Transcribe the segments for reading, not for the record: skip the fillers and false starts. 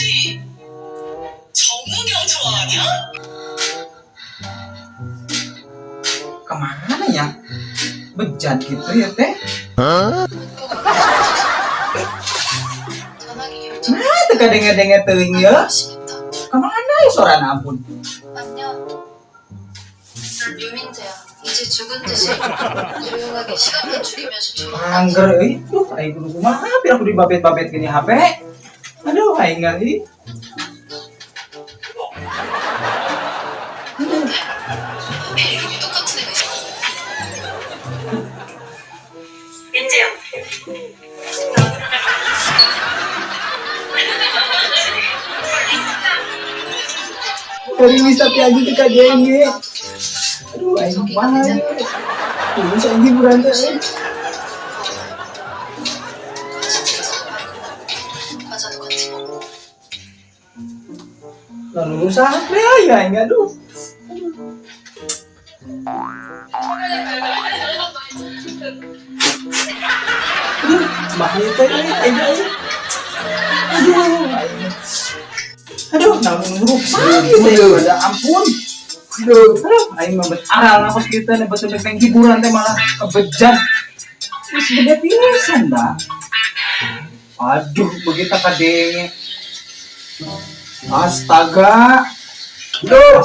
혹시 정우경 좋아하냐? Kemana ya? Bejat gitu ya teh? 전화기 결정. Nah, teka dengar teuing ya. 싶다. Kemana ya suara ampun? 안녕. 난 유민재야. 이제 죽은 듯이 조용하게 시간만 줄이면서 졸업하자. Angger euy, aing kudu kumaha biar aku dibabet-babet gini HP. Aduh, aing ngali. 이름이 똑같은 애가 있어. 민재야. Dari bisa piaju teka denge. Aduh, aing kumaha ya. Kudu saya hiburan teh. 과자도 같이 먹고. Lalu rusak deh ya, aing aduh. Aduh, bahaya teh aing. Aduh, namun rusak gitu ya. Ampun. Aduh, aing mah aral nafas kita nih betul betul hiburan teh malah kebejat. Terus gede pisan dah. Aduh, begitu kadenge. Astaga. Duh.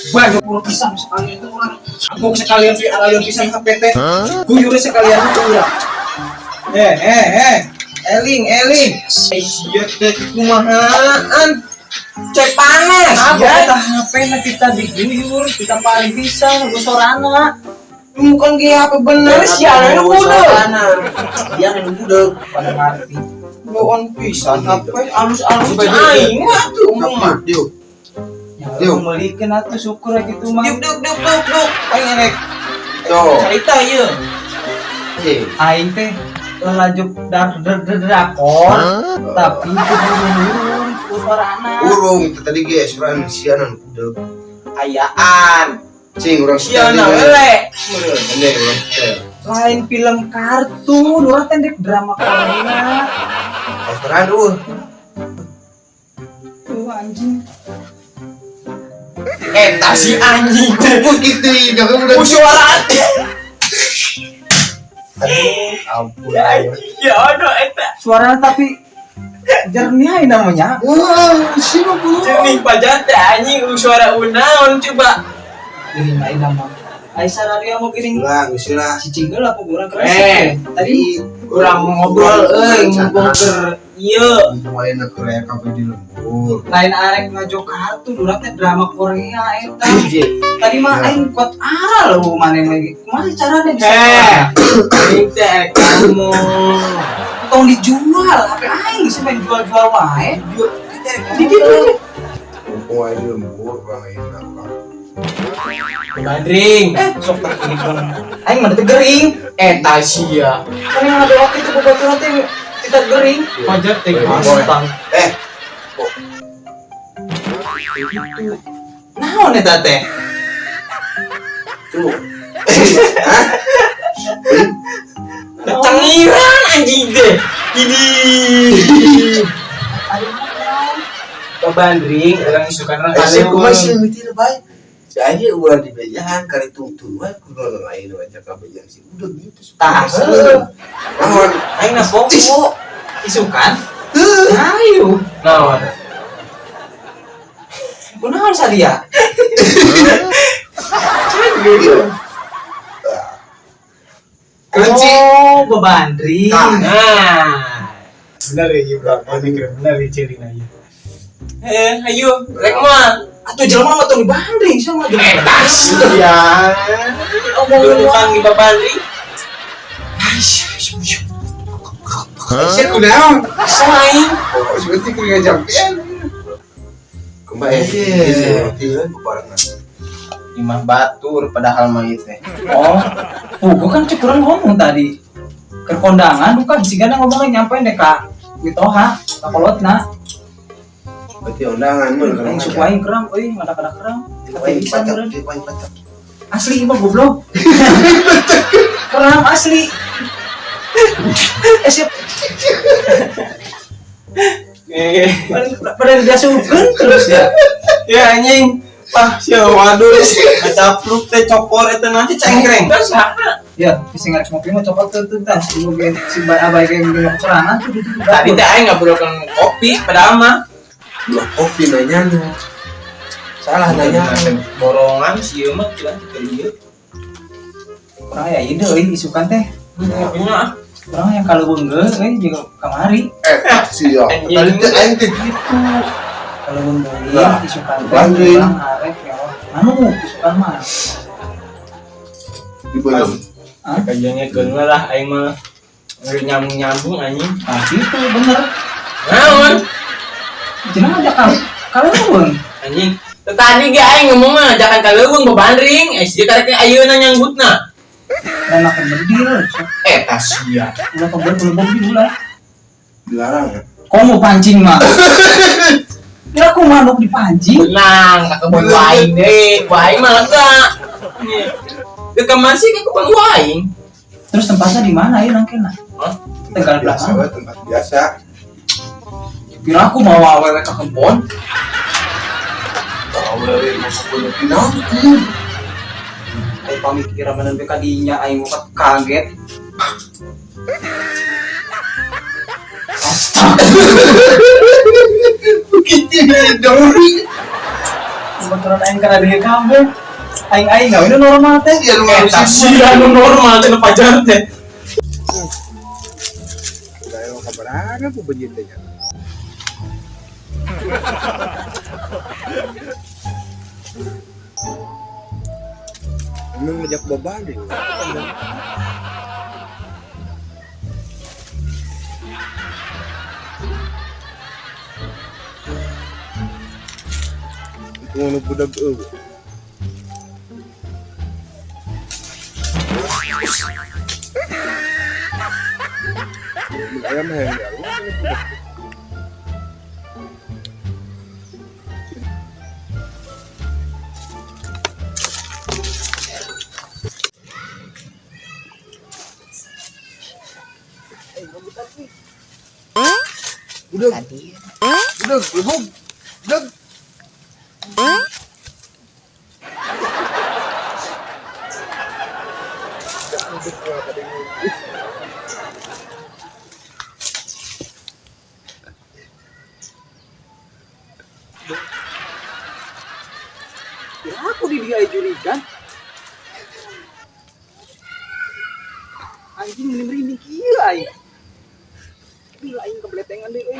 Banyak puluh pisang sekalian itu orang. Aku sekalian sih aralian pisang HPT. Guyur sekalian itu ya. Eling. Siap deh kumahaan. Cek panas. Ya, kita HP na kita diguyur, kita paling pisang gosorana. Bukan ge HP bener sialan nu budeg. Dia yang budeg Pada ngerti. Bawaan pisang HP alus-alus Coba, aing atuh mah diuk Ya, melikeun atuh syukur kitu mah. duk Aing rek tuh cerita ieu. Aing teh lajuk drakor tapi turun suarana. urung tadi ge suran sianan budeg Ayaan cing urang siana elek. ini urang teh Lain film kartun, urang teh dek drama Korea. restoran Tuh anjing. eta si anjing teh kitu jangan udah Suara ampun ya ada eta. Suaranya tapi jernih namanya. wah sino bu Jernih pajat anjing suara unaon coba. Ini main nama. Aisyah radio mau kirim ulang usilah cicing lah apa kurang keras. Tadi kurang ngobrol ngumpul ke ieu. main ke rek kabeh di lembur Lain arek ngajo kartu urang teh drama Korea eta. Tadi mah aing kuat aral lu maneh lagi. Kumaha carana bisa? Aing teh kamu. Tong dijual, HP aing geus main jual-jual wae. Di dieu. Pokoknya di lembur orang enak Bandring, sok terkibung. Aing mah teu gering. Eta sia. Kan yang ada waktu itu bobaturan teh kita gering. Wajar teh gastang. Naon eta teh? tuh Kecengiran anjing teh. Ini. Ke Bandring, orang isukan orang saya masih mikir baik saya udah di bejahan kali tuntun wae kudu lain aja ka bejahan sih udah gitu Tah. naon Aing na pokok. Isukan? Ayo. Naon? Kunaon sadia? Kunci. Oh, bebandring. Nah. Bener ya, Bro. Bener ya cerina ieu. Ayo, rek mah. Atuh jelema mah tong dibandring sama jelema. Tas. Ya. Omong tukang di bebandring. Saya kunaon Saing. oh seperti kudu ngajampian kembali iya barengan Imah batur padahal mah ieu teh. Oh, gua kan cekurang ngomong tadi. Ke kondangan bukan sigana ngomongnya nyampein deh ka Witoha, ka kolotna. berarti undangan mah Aing suku aing keram euy, kada-kada keram. Tapi bisa meureun. di paling pacar Asli mah goblok. Keram asli. Siap. Pada diasuhkeun terus ya. Ya anjing. Pah, sia waduh. Ngacapluk teh cokor eta nanti cengkreng. Ya, bisa ngarek ngopi mah coba tuh tas. Si abai ge minum sorangan tuh di Tadi teh aing ngabrokeun kopi padahal mah. Dua kopi nanya. Salah nanya. Borongan sieun mah kilan teu ieu. Orang ya ide euy isukan teh. Ngopinya Orang yang kalau beungeus euy jeung kamari. Sia. Tadi teh aing teh gitu. Kalau beungeus Lah, isukan teh bantuin. orang arek ya. Anu isukan mah. Di belum. Hah? kajangnya geun lah aing mah ngeri nyambung anjing. Nah, gitu bener. Naon? Cenah ngajak kalau beung. Anjing. Tadi ge aing ngomong mah ajakan ka leuweung babandring, SJ karek ayeuna nyanggutna. Dan makan berdil. Eta sia. Ulah kabar belum ulah. Dilarang ya. Kok mau pancing mah? Kira aku manuk dipancing. Tenang, ka kebun waing deui. Waing mah lega. Ke kamar sih ke kebun waing. Terus tempatnya di mana ya nangkena? Hah? Tegal Biasa belakang. we, tempat biasa. Kira aku mau awewe ke kebun. Awewe masuk punya pinang. Aing pamikiran menembe ka dinya aing muka kaget. Begitu dong. Kebetulan aing kana dieu kabeh. Aing enggak ini normal teh. Ya lu Eta sia nu normal cenah pajar teh. udah yang kabar ada apa begitu ya. Emang ngejak beban deh. Itu ngono budak eueuh. Ayam yang udah lebuk udah Ya aku di dia jurikan. Anjing merinding kieu aing. Gila aing kebletengan deui euy.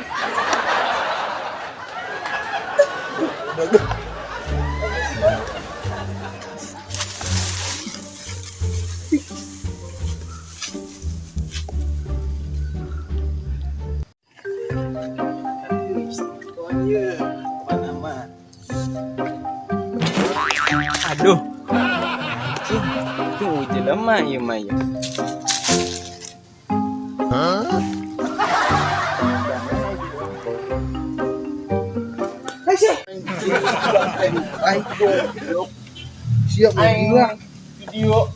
Aduh. Tuh jelema ieu mah ieu. siap gila Video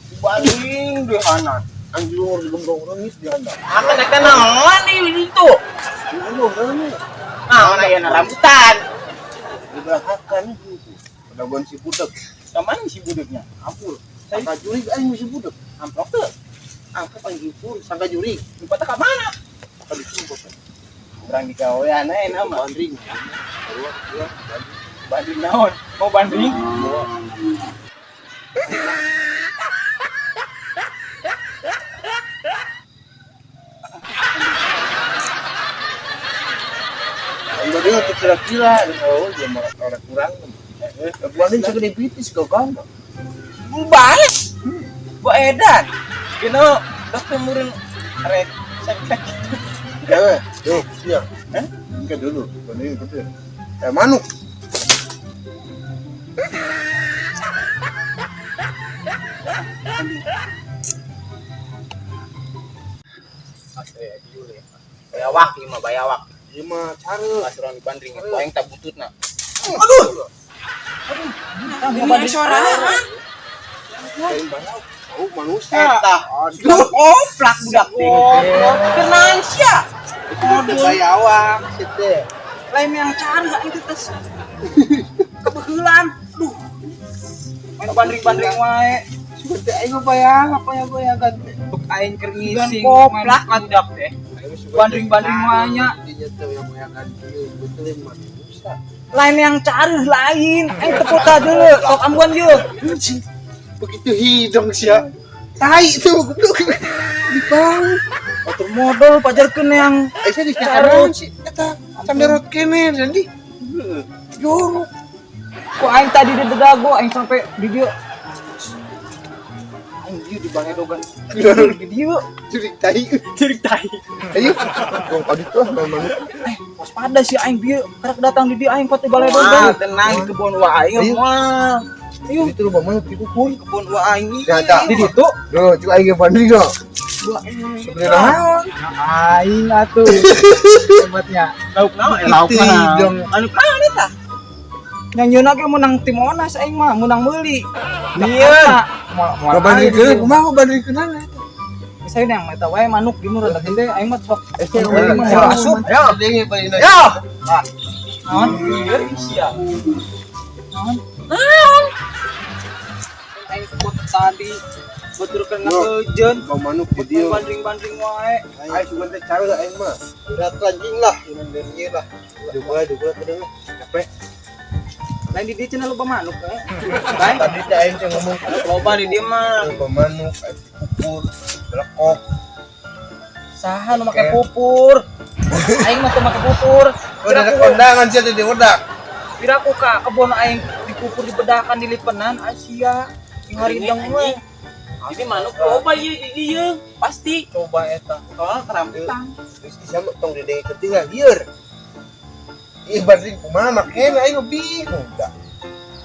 dibanding dehanan. anjing orang gembrong nangis di anda Akan ada naon di itu. Naon aya rambutan. udah akan itu udah gon si budak Kaman si budeknya? ampun sangka juri aing si budak Amplop teu. angkat panggil pur sangka juri Tempatnya ka mana? kali sumpah Urang di gawean ae nama. bandring Banding naon? Mau banding? udah dia kira-kira oh dia mau orang kurang banding segede pitis kau kan Balik. Bu edan. Kino dokter murin rek sakit. ya yuk siap enggak dulu banding gede manuk Bayawak ieu mah bayawak. ieu mah cara Pas urang dibanding poeng tak bututna. aduh Ini suara. Oh, manusia. Oh, plak budak teh. Kenaan sia. Itu bayawang situ. Lain yang cara itu tes. Kebetulan. Duh. Main bandring-bandring wae. Seperti aing bayang apa ya bayangan. Untuk aing keur ngising. Koplak budak teh. Bandring-bandring wae nya. Dinya teh yang bayangan betul manusia. Lain yang cara lain. Aing tepuk dulu. Sok ambuan yeuh. Begitu hidung sia. Tai itu goblok. Di bang. Otor modal pajarkeun yang Aisyah dicaran sih eta samberot kene jadi. Yo. kok aing tadi di dedago aing sampai di dia. Aing dia di bangedogan. Di dia Curik tai. cirik tai. Ayo. Dong audit lah memang. Waspada sih aing dia karek datang di dia aing pati baledogan. Tenang di kebun wa aing mah. Ayo Itu lu mana dikukul. kebun wa aing ini. Jata. Di ditu. Yo, coba aing banding dong. Sebenarnya Aing atuh. Hebatnya. Lauk naon? Lauk mah. Anu naon eta? Yang nyeuna ge menang tim Monas aing mah, menang meuli. Iya. Mau bandingkeun, kumaha bandingkeun eta? Saya yang eta wae manuk di murah gede aing mah sok. Ayo asup. Ayo, bandingin bandingin. Yo. Naon? Ieu sia. Naon? Aing kebut tadi beturkeun ngeujeun. Mau manuk di dieu. Bandring-bandring wae. Ayo cuma teh cara lah aing mah. Berat lanjing lah, dengan dia lah. Dua teh capek. Lain di dieu cenah loba manuk we. Bae. Tadi teh aing teh ngomong Loba di dieu mah. loba manuk, aing kukur, lekok. Saha nu make pupur? Aing mah teu make pupur. Udah ada kondangan sih teh udah. Piraku ka kebon aing dipupur dibedakan dilipenan Asia. Di hari deng we. Jadi manuk loba ieu di dieu. Pasti coba eta. Soalnya kerampitan. Terus bisa tong dede ketinggal lieur. Ih banding kumaha makena aing bingung dah.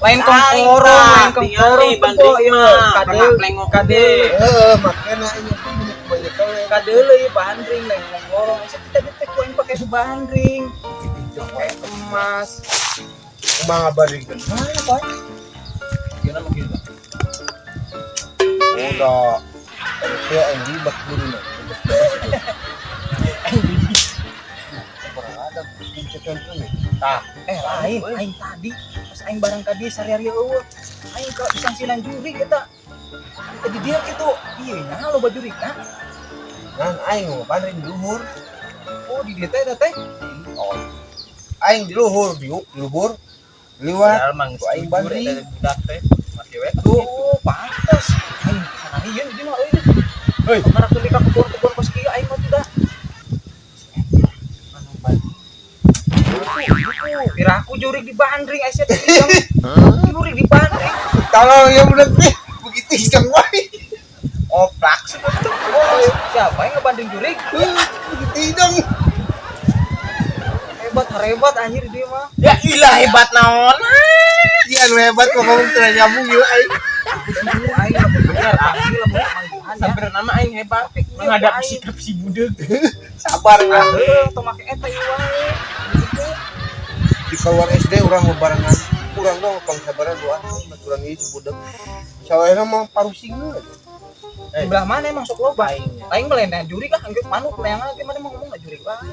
Lain kongkorong, bandring mah. Kade. Makena aing bingung banyak kali. Kadeuleuy bandring lain kongkorong. Kita detek ku aing pake bandring. Pakai emas. Kumaha bandingkeun? Mana boy? Gimana mungkin? Udah. Kayak aing dibak dulu nah. Ada pincekan tuh nih. Tah, lain aing tadi pas aing bareng ka dieu sare-are eueuh. Aing ka disangsinan juri eta. Eta di dia kitu. Ieu nya loba juri kan. Kan aing mau banding di luhur. Oh, di dieu teh eta teh. Oh. Aing di luhur, di luhur. Liwat. Aing banding. Tuh, pantes. Aing sana ieu di mah euy. Heuy, mana teu ka kebon-kebon pas kieu aing mah tidak. Piraku jurig di bandring Aisyah teh. Jurig di bandring. Kalau yang udah begitu hidung wae. Oplak sebetul. Siapa yang ngebanding jurig? Begitu hidung. Hebat anjir dia mah. Ya ilah hebat naon. Dia anu hebat kok ngomong teu nyambung ieu aing. Aing bener asli lah mau Sampai nama aing hebat menghadapi sikap si budeg. Sabar lah. teu make eta ieu wae. Di keluar SD orang bebarengan. Kurang dong pang sabaran doa aturan ieu si budak. Sawaena mah parusingna. Di belah mana emang sok loba aing melena juri kah anggeuk manuk leangan ge mana mau ngomong juri wae.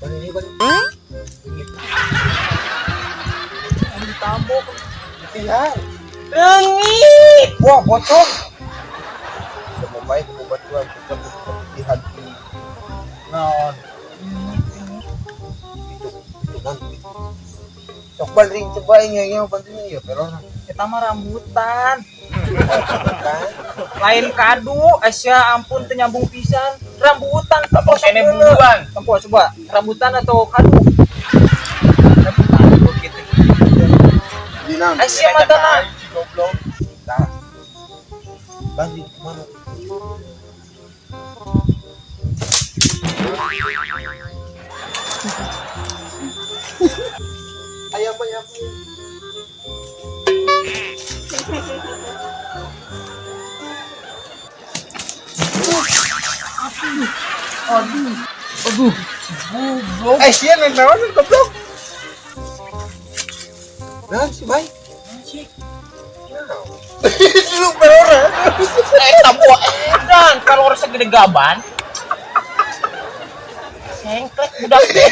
Bani bani. Aing ditambok. Ya. Rengit. Wah, bocor. Sama baik obat tuan tetap di hati. Naon? Itu nanti. Sok banding coba yang banding ya pelona. Eta mah rambutan. Kan? Lain kadu, Asya ampun teu nyambung pisan. Rambutan Apa kene buruan? Coba rambutan atau kadu? Rambutan gitu. Dinam. Asya matana. Goblok. Nah. Banding mana? Ayam. Aduh. Sia naon goblok. Nah, si baik. Sih. Lu berora. Tabu edan kalau orang segede gaban. Sengklek budak teh.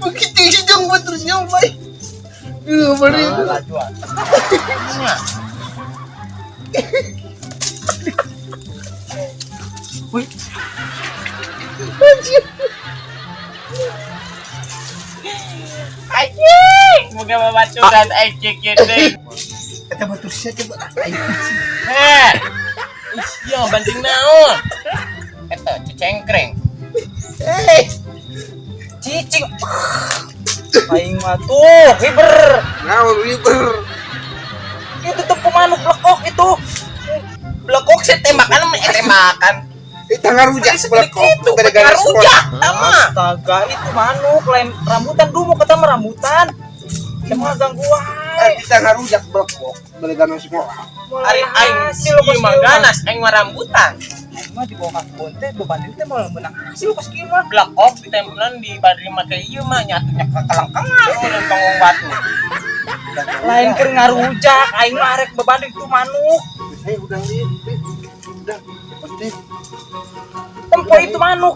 Begitu sih jong buat terus nyong baik. Beri. Lajuan. Nya. Wih. Anjing, moga babaturan anjing gede. Kata batur saya coba. Heh. Iya, banting naon? Eta cecengkreng. Cicing. Aing mah tuh hiber. Naon liber. Itu tepung manuk blekok itu. Blekok saya tembakan. Tangan rujak belakang Itu gara-gara rujak sama. Astaga, itu manuk lain rambutan dulu kata mah rambutan. Cuma gangguan. Kita ngarujak belakang gara-gara sekolah. Ari aing ieu mah ganas aing mah rambutan. Aing mah dibawa ka kebun teh bebandir teh malah menang hasil pas kieu mah. Blekok ditempelan di badri make ieu mah nyatunya ka kalangkangan ulun bangung batu. Lain keur ngarujak, aing mah arek bebandir itu manuk. Saya udah lihat. Udah. Pasti. Tempo itu manuk.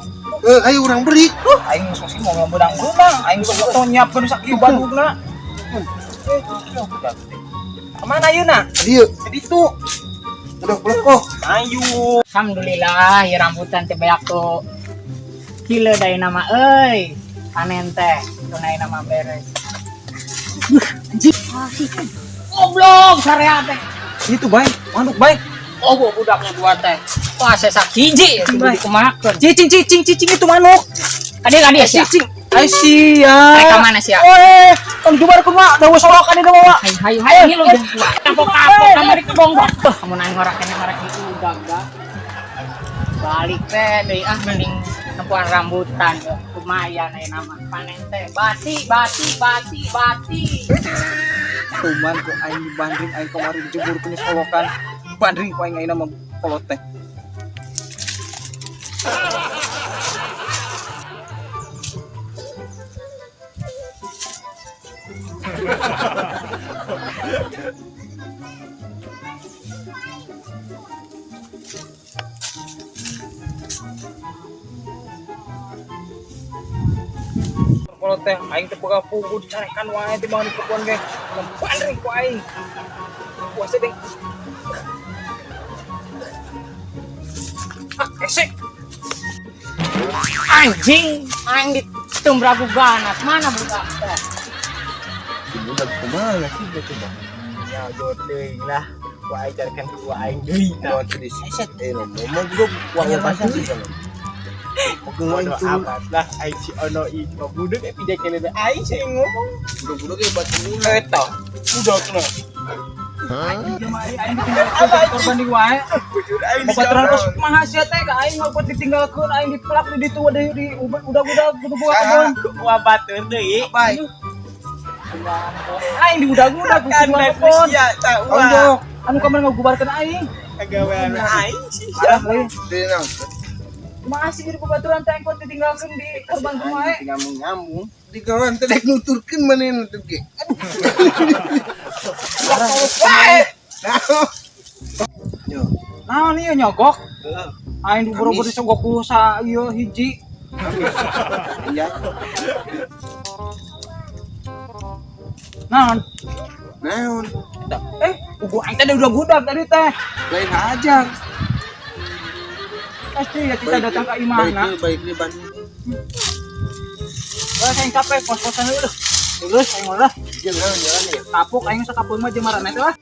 Ayo orang beri. Aing musuh sih mau benang-benang, aing sok nyiapkeun sakieu bandugna. Kemana ayeuna? Dia. Jadi itu. Udah belakang. Ayu. Alhamdulillah ya rambutan teh beak tuh kilo dari nama euy panen teh tunai nama beres goblok sarea teh Itu baik, manuk baik. oh gua budaknya buat teh wah sesak hiji itu Baik. dikumakeun Cicing itu manuk. kadi sia Cicing. Ai sia. mereka mana sia Kan jubar kumaha dawa solokan di bawa. hayu ngilu jeung gua kapok-kapok kamari kebongbong kamu nang ngoraknya marek itu gagak balik teh deui mending nempuan rambutan lumayan aya nama panen teh bati Tuman ku aing dibanding aing kemarin jebur ke solokan. Bandring ku aing ayeuna mah kolot teh. Kalau teh aing teh boga pugu dicarekan wae teh bangun di kebun ge. Bandring ku aing. Puasa deh. Esek. anjing aing ditumbragu ganas mana budak teh Udah kemana sih dia coba? Ya jodoh lah. Ku aing carikan ku aing deui. Buat di sini. Ngomong dulu uangnya pasang sih kan. Bodo amat lah aing si ono ieu mah budak pijak kene aing sih ngomong. Udah kayak batu dulu. Eta budakna. Aing ditinggalkeun korban di wae. Babaturan kos kumaha sia teh ka aing ngeupeut ditinggalkeun aing dipelak di ditu di udah-udah kudu boga kebon. Wah batur deui. Baik. Aing di udah-udah kudu Kan boga kebon. manusia tak Ondok, anu kamar ngagubarkeun aing. kagawean aing sih. Parah lain. Dia nang. Kumaha sih di babaturan teh engkau ditinggalkeun di korban kumaha. Nyambung. Di kawan teh dek nuturkeun manehna teh ge. Naon ieu nyogok? Aing diburu-buru disogok ku sa ieu hiji. Iya. Naon? Naon? Ugu aing teh udah budak tadi teh. Lain ajar. Pasti ya kita datang ke imahna. Baik nih Bandung. Wah, aing capek pos-posan dulu. Terus aing mah lah. Jangan jalan ya. Kapuk aing sakapun mah jeung marana teh lah.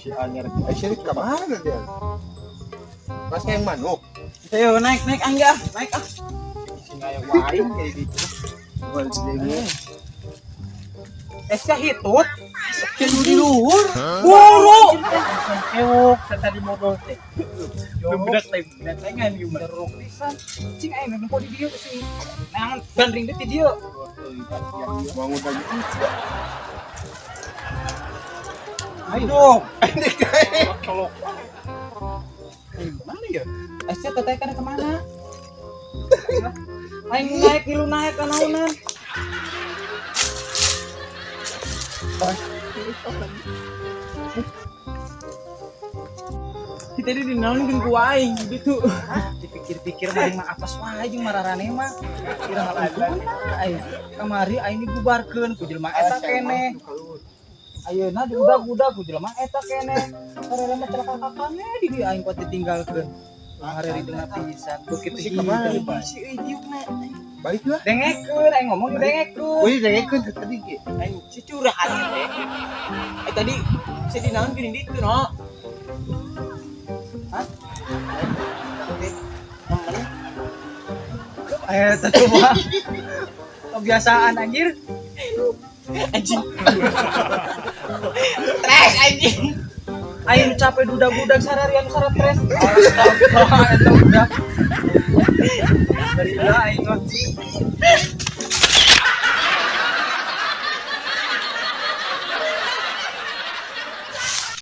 Si anyar. Sini ke mana dia? Mas yang manuk. Ayo naik aing ya, naik ah. Sing aya wae kayak gitu. Wal sini. Esnya hitut. Kieu di luhur. Buru. Ewok tadi modal teh. Bedak teh ngan ieu mah. Jeruk pisan. Cing aing nempo di dieu sih. Nang bandring di dieu. Bangun lagi. Ayo dong. Colok. Mana ya? Esnya teteh kana kemana? Aing naik kilu naik ka naunan. Kita di naon kan ku aing gitu. Dipikir-pikir mah mah apes wae jeung mararane mah. Kira ngapunten aing. Kamari aing dibubarkeun ku jelema eta keneh. Ayeuna diudag-udag ku jelema eta keneh. Karena mah celaka kakane di dieu aing kuat ditinggalkeun. Hari dina pisan. Bukit Si kemana? si idiukna. Balik lah. Dengekeun aing ngomong dengekeun. Wih, dengekeun tadi ge. Aing si curhat teh. Tadi si di naon gini ditu no. Eta coba. Kebiasaan anjir. Anjing. Tres anjing. Aing capek dudak-dudak sararian stres. Astaga, eta udah. Dari aing mah.